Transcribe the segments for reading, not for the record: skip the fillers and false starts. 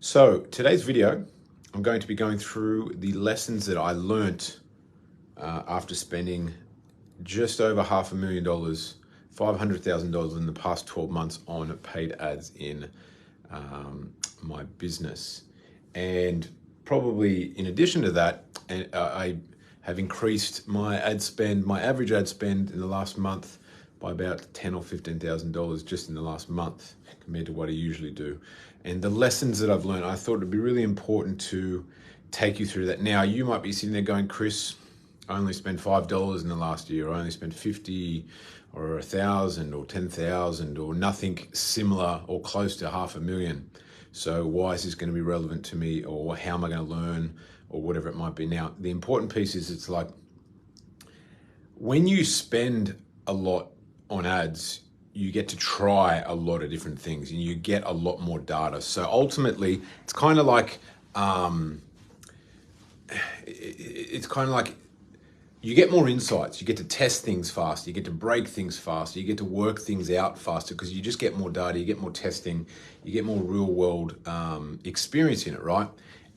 So today's video, I'm going to be going through the lessons that I learnt after spending just over $500,000, $500,000 in the past 12 months on paid ads in my business. And probably in addition to that, I have increased my ad spend, my average ad spend in the last month by about $10,000 or $15,000 just in the last month compared to what I usually do. And the lessons that I've learned, I thought it'd be really important to take you through that. Now, you might be sitting there going, Chris, I only spent $5 in the last year, or I only spent 50 or 1,000 or 10,000 or nothing similar or close to $500,000. So why is this going to be relevant to me, or how am I going to learn, or whatever it might be? Now, the important piece is it's like when you spend a lot on ads, you get to try a lot of different things and you get a lot more data. So ultimately, it's kind of like you get more insights. You get to test things faster. You get to break things faster. You get to work things out faster because you just get more data. You get more testing. You get more real world experience in it, right?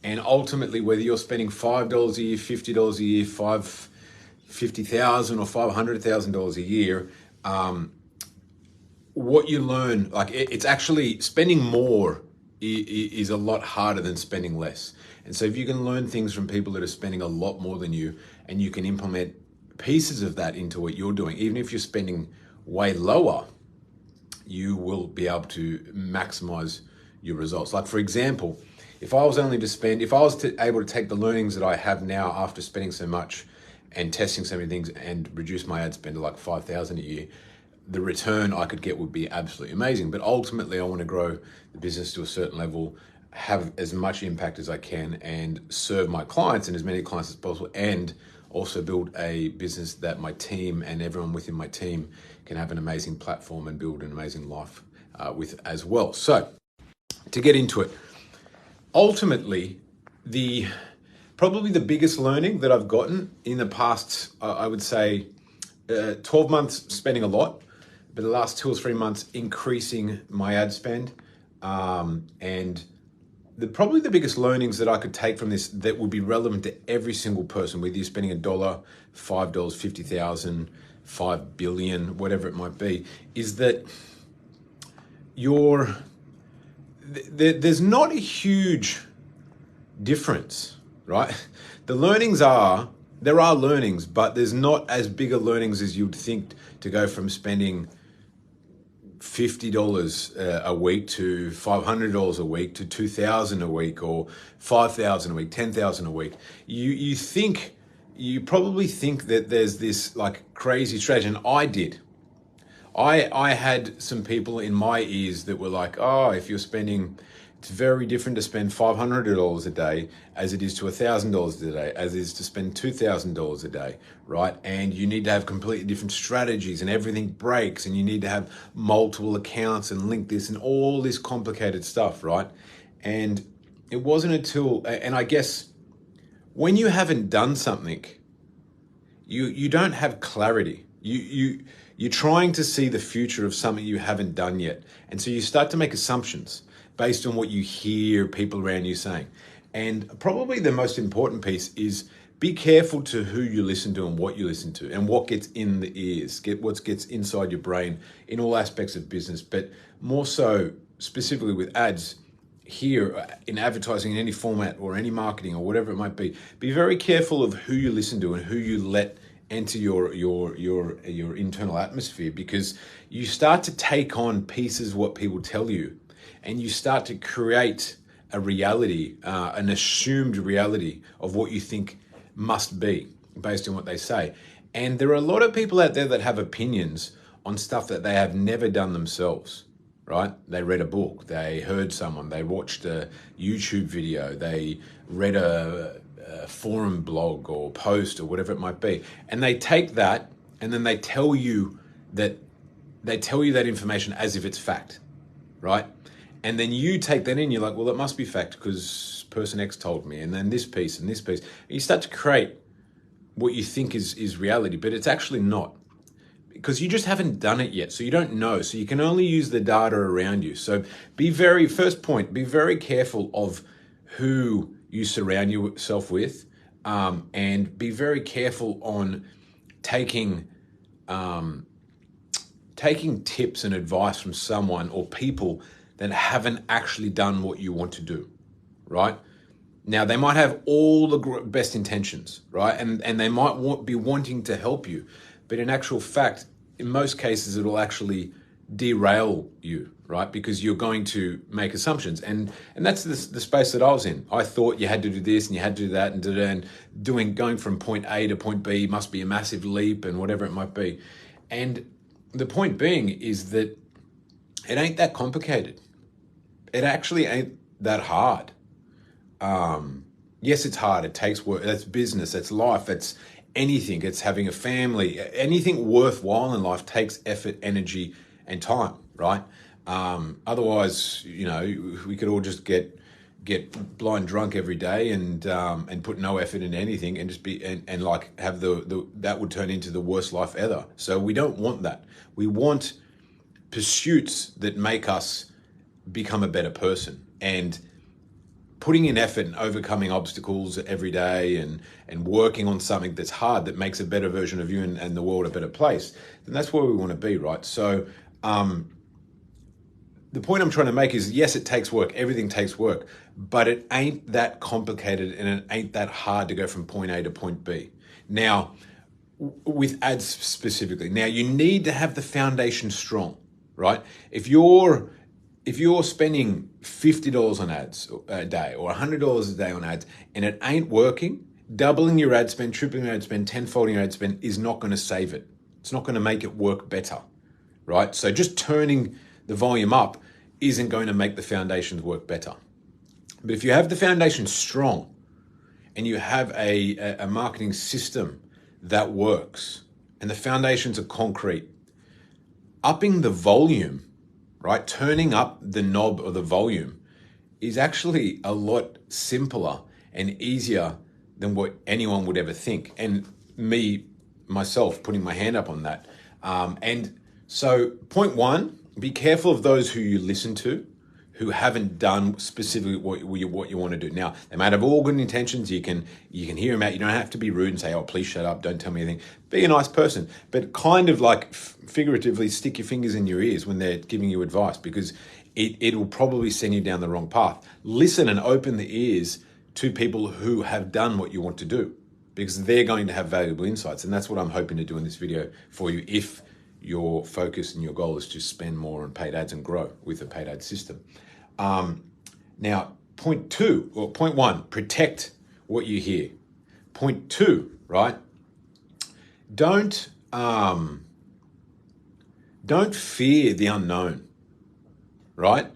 And ultimately, whether you're spending $5 a year, $50 a year, $50,000 or $500,000 a year, what you learn, like it's actually spending more is a lot harder than spending less. And so if you can learn things from people that are spending a lot more than you, and you can implement pieces of that into what you're doing, even if you're spending way lower, you will be able to maximize your results. Like for example, if I was able to take the learnings that I have now after spending so much and testing so many things and reduce my ad spend to like 5,000 a year, the return I could get would be absolutely amazing. But ultimately, I want to grow the business to a certain level, have as much impact as I can, and serve my clients and as many clients as possible, and also build a business that my team and everyone within my team can have an amazing platform and build an amazing life with as well. So to get into it, ultimately, probably the biggest learning that I've gotten in the past, I would say 12 months spending a lot, but the last 2 or 3 months increasing my ad spend. And probably the biggest learnings that I could take from this that would be relevant to every single person, whether you're spending $1, $5, 50,000, 5 billion, whatever it might be, is that there's not a huge difference, right? The learnings there are learnings, but there's not as big a learnings as you'd think to go from spending $50 a week to $500 a week to $2,000 a week, or $5,000 a week, $10,000 a week. You probably think that there's this like crazy strategy, and I did. I had some people in my ears that were like, oh, if you're spending, it's very different to spend $500 a day as it is to $1,000 a day, as it is to spend $2,000 a day, right? And you need to have completely different strategies, and everything breaks, and you need to have multiple accounts and link this and all this complicated stuff, right? And it wasn't until, and I guess when you haven't done something, you don't have clarity. You're trying to see the future of something you haven't done yet. And so you start to make assumptions based on what you hear people around you saying. And probably the most important piece is be careful to who you listen to and what you listen to and what gets in the ears, what gets inside your brain in all aspects of business, but more so specifically with ads here in advertising in any format or any marketing or whatever it might be. Be very careful of who you listen to and who you let enter your internal atmosphere, because you start to take on pieces of what people tell you, and you start to create a reality, an assumed reality of what you think must be based on what they say. And there are a lot of people out there that have opinions on stuff that they have never done themselves, right? They read a book, they heard someone, they watched a YouTube video, they read a forum blog or post or whatever it might be. And they take that and then they tell you that information as if it's fact, right? And then you take that in, you're like, well, it must be fact because person X told me, and then this piece and this piece. And you start to create what you think is reality, but it's actually not. because you just haven't done it yet. So you don't know. So you can only use the data around you. So first point, be very careful of who you surround yourself with, and be very careful on taking tips and advice from someone or people that haven't actually done what you want to do, right? Now, they might have all the best intentions, right? And they might be wanting to help you. But in actual fact, in most cases, it'll actually derail you, right? Because you're going to make assumptions. And that's the space that I was in. I thought you had to do this and you had to do that and going from point A to point B must be a massive leap and whatever it might be. And the point being is that it ain't that complicated. It actually ain't that hard. Yes, it's hard. It takes work. That's business. That's life. That's anything. It's having a family. Anything worthwhile in life takes effort, energy, and time, right? Otherwise, we could all just get blind drunk every day and put no effort in anything and just be and like have that would turn into the worst life ever. So we don't want that. We want pursuits that make us become a better person, and putting in effort and overcoming obstacles every day and working on something that's hard that makes a better version of you and the world a better place, then that's where we want to be, right? So the point I'm trying to make is, yes, it takes work. Everything takes work, but it ain't that complicated and it ain't that hard to go from point A to point B. Now, with ads specifically, now you need to have the foundation strong, right? If you're spending $50 on ads a day or $100 a day on ads and it ain't working, doubling your ad spend, tripling your ad spend, tenfolding your ad spend is not going to save it. It's not going to make it work better, right? So just turning the volume up isn't going to make the foundations work better. But if you have the foundation strong and you have a marketing system that works and the foundations are concrete, upping the volume, right? Turning up the knob of the volume is actually a lot simpler and easier than what anyone would ever think. And myself, putting my hand up on that. And so point one, be careful of those who you listen to who haven't done specifically what you want to do. Now, they might have all good intentions. You can hear them out. You don't have to be rude and say, oh, please shut up. Don't tell me anything. Be a nice person, but kind of like figuratively stick your fingers in your ears when they're giving you advice, because it will probably send you down the wrong path. Listen and open the ears to people who have done what you want to do, because they're going to have valuable insights. And that's what I'm hoping to do in this video for you, if your focus and your goal is to spend more on paid ads and grow with a paid ad system. Now, point one, protect what you hear. Point two, right? Don't fear the unknown, right?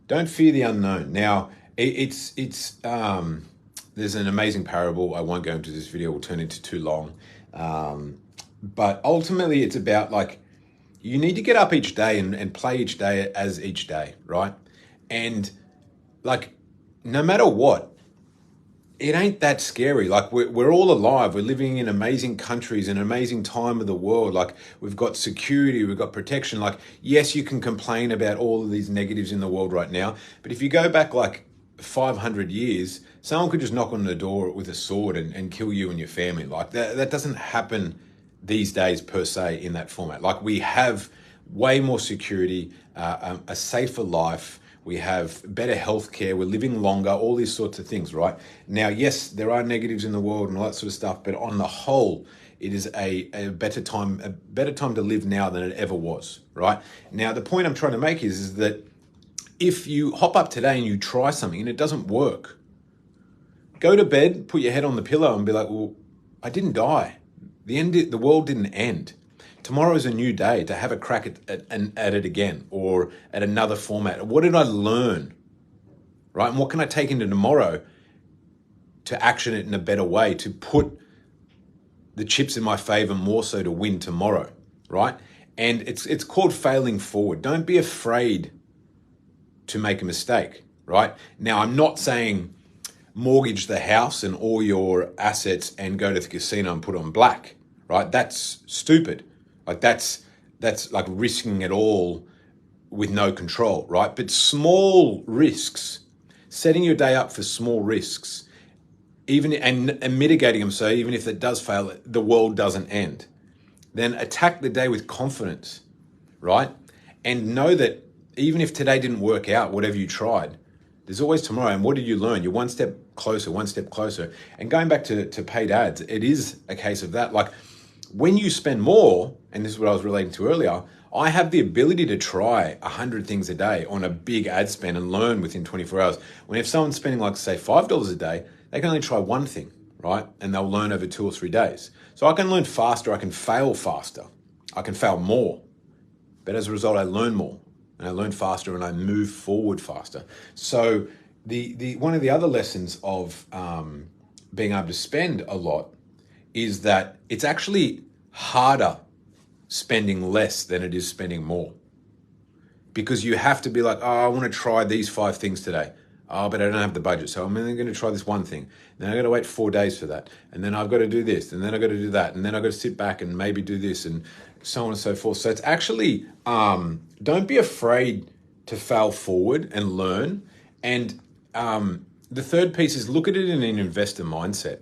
Don't fear the unknown. Now, it's there's an amazing parable. I won't go into this video; it will turn into too long. But ultimately, it's about like, you need to get up each day and play each day as each day, right? And like, no matter what, it ain't that scary. Like, we're all alive. We're living in amazing countries, an amazing time of the world. Like, we've got security, we've got protection. Like, yes, you can complain about all of these negatives in the world right now, but if you go back like 500 years, someone could just knock on the door with a sword and kill you and your family. Like, that doesn't happen these days per se in that format. Like, we have way more security, a safer life. We have better healthcare. We're living longer, all these sorts of things, right? Now, yes, there are negatives in the world and all that sort of stuff, but on the whole, it is a better time to live now than it ever was, right? Now, the point I'm trying to make is that if you hop up today and you try something and it doesn't work, go to bed, put your head on the pillow and be like, well, I didn't die. The world didn't end. Tomorrow is a new day to have a crack at it again, or at another format. What did I learn, right? And what can I take into tomorrow to action it in a better way, to put the chips in my favor more so to win tomorrow, right? And it's called failing forward. Don't be afraid to make a mistake, right? Now, I'm not saying mortgage the house and all your assets and go to the casino and put on black, right? That's stupid. Like, that's that's like risking it all with no control, right? But small risks, setting your day up for small risks, even and mitigating them, so even if it does fail, the world doesn't end. Then attack the day with confidence, right? And know that even if today didn't work out, whatever you tried, there's always tomorrow. And what did you learn? You're one step closer, one step closer. And going back to paid ads, it is a case of that. Like when you spend more, and this is what I was relating to earlier, I have the ability to try 100 things a day on a big ad spend and learn within 24 hours. When if someone's spending like say $5 a day, they can only try one thing, right? And they'll learn over 2 or 3 days. So I can learn faster, I can fail faster, I can fail more. But as a result, I learn more and I learn faster and I move forward faster. So the one of the other lessons of being able to spend a lot is that it's actually harder spending less than it is spending more. Because you have to be like, oh, I want to try these 5 things today. Oh, but I don't have the budget. So I'm only going to try this one thing. Then I got to wait 4 days for that. And then I've got to do this. And then I've got to do that. And then I've got to sit back and maybe do this and so on and so forth. So it's actually, don't be afraid to fail forward and learn. And the third piece is look at it in an investor mindset.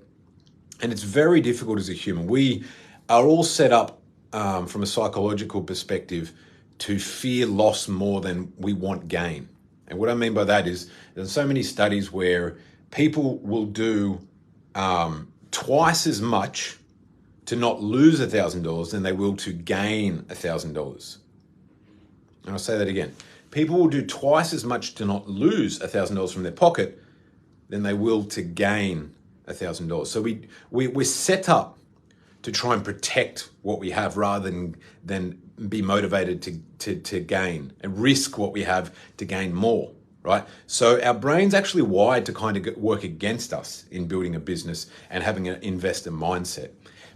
And it's very difficult as a human. We are all set up from a psychological perspective to fear loss more than we want gain. And what I mean by that is there's so many studies where people will do twice as much to not lose $1,000 than they will to gain $1,000. And I'll say that again. People will do twice as much to not lose $1,000 from their pocket than they will to gain $1,000. So we're set up to try and protect what we have rather than be motivated to gain and risk what we have to gain more, right? So our brain's actually wired to kind of work against us in building a business and having an investor mindset.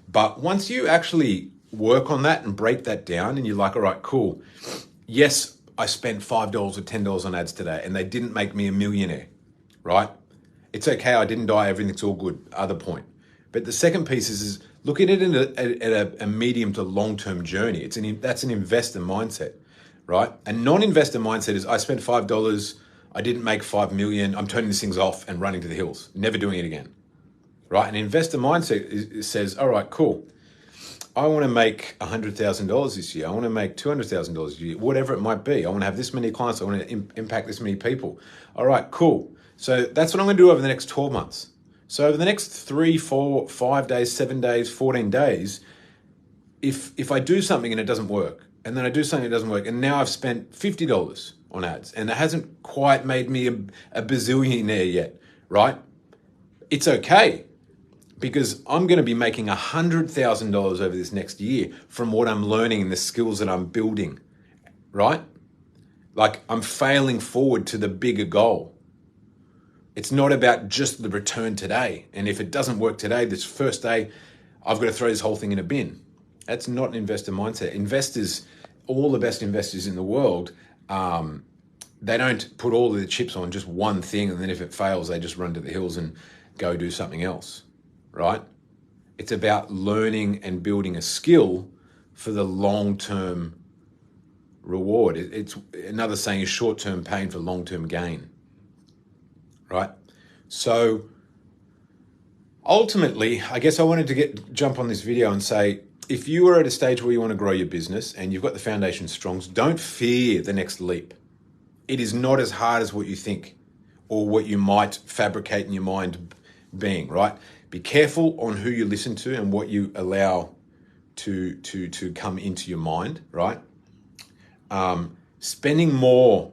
But once you actually work on that and break that down and you're like, all right, cool. Yes, I spent $5 or $10 on ads today and they didn't make me a millionaire, right? It's okay. I didn't die. Everything's all good. Other point. But the second piece is look at it at a medium to long-term journey. That's an investor mindset, right? A non-investor mindset is I spent $5, I didn't make 5 million, I'm turning these things off and running to the hills, never doing it again, right? An investor mindset says, all right, cool. I want to make $100,000 this year. I want to make $200,000 a year, whatever it might be. I want to have this many clients. I want to impact this many people. All right, cool. So that's what I'm going to do over the next 12 months. So over the next 3, 4, 5 days, 7 days, 14 days, if I do something and it doesn't work, and then I do something that doesn't work, and now I've spent $50 on ads, and it hasn't quite made me a bazillionaire yet, right? It's okay, because I'm going to be making $100,000 over this next year from what I'm learning and the skills that I'm building, right? Like I'm failing forward to the bigger goal. It's not about just the return today. And if it doesn't work today, this first day, I've got to throw this whole thing in a bin. That's not an investor mindset. Investors, all the best investors in the world, they don't put all of the chips on just one thing. And then if it fails, they just run to the hills and go do something else, right? It's about learning and building a skill for the long-term reward. It's another saying is short-term pain for long-term gain. Right? So ultimately, I guess I wanted to jump on this video and say, if you are at a stage where you want to grow your business and you've got the foundation strong, don't fear the next leap. It is not as hard as what you think or what you might fabricate in your mind being, right? Be careful on who you listen to and what you allow to come into your mind, right? Spending more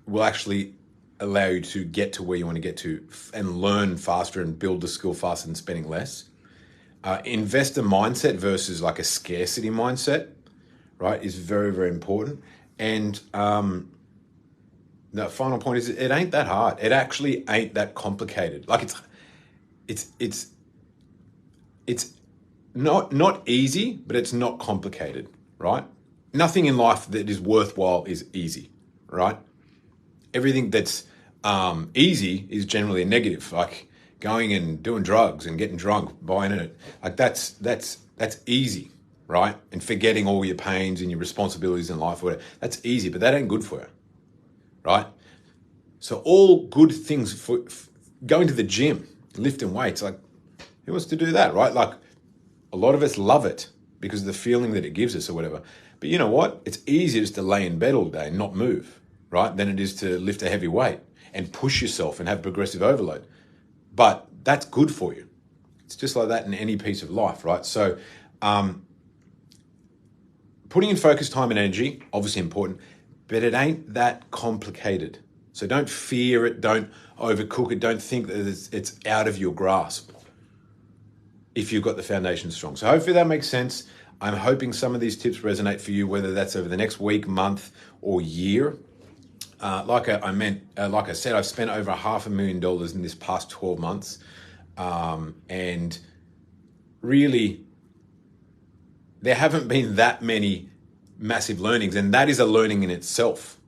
will actually allow you to get to where you want to get to and learn faster and build the skill faster than spending less. Investor mindset versus like a scarcity mindset, right, is very, very important. And the final point is it ain't that hard. It actually ain't that complicated. Like it's not easy, but it's not complicated, right? Nothing in life that is worthwhile is easy, right? Everything that's easy is generally a negative, like going and doing drugs and getting drunk, buying it. Like that's easy. right? And forgetting all your pains and your responsibilities in life, whatever. That's easy, but that ain't good for you, right? So all good things for going to the gym, lifting weights, like who wants to do that, right? Like a lot of us love it because of the feeling that it gives us or whatever. But you know what? It's easier just to lay in bed all day and not move, right? Than it is to lift a heavy weight and push yourself and have progressive overload. But that's good for you. It's just like that in any piece of life, right? So putting in focus, time, and energy, obviously important, but it ain't that complicated. So don't fear it, don't overcook it, don't think that it's out of your grasp if you've got the foundation strong. So hopefully that makes sense. I'm hoping some of these tips resonate for you, whether that's over the next week, month, or year. Like I said, I've spent over $500,000 in this past 12 months. And really, there haven't been that many massive learnings, and that is a learning in itself,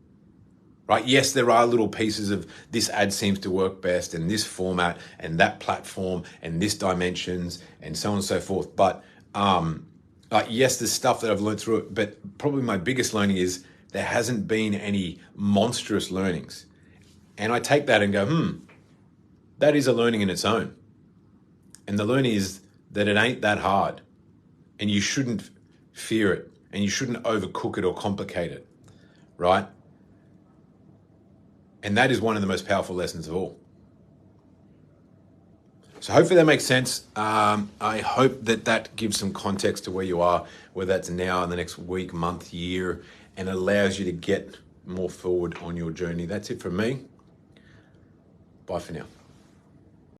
right? Yes, there are little pieces of this ad seems to work best, and this format, and that platform, and this dimensions, and so on and so forth. But yes, there's stuff that I've learned through it, but probably my biggest learning is there hasn't been any monstrous learnings. And I take that and go, that is a learning in its own. And the learning is that it ain't that hard, and you shouldn't fear it, and you shouldn't overcook it or complicate it, right? And that is one of the most powerful lessons of all. So hopefully that makes sense. I hope that gives some context to where you are, whether that's now, in the next week, month, year, and allows you to get more forward on your journey. That's it from me. Bye for now.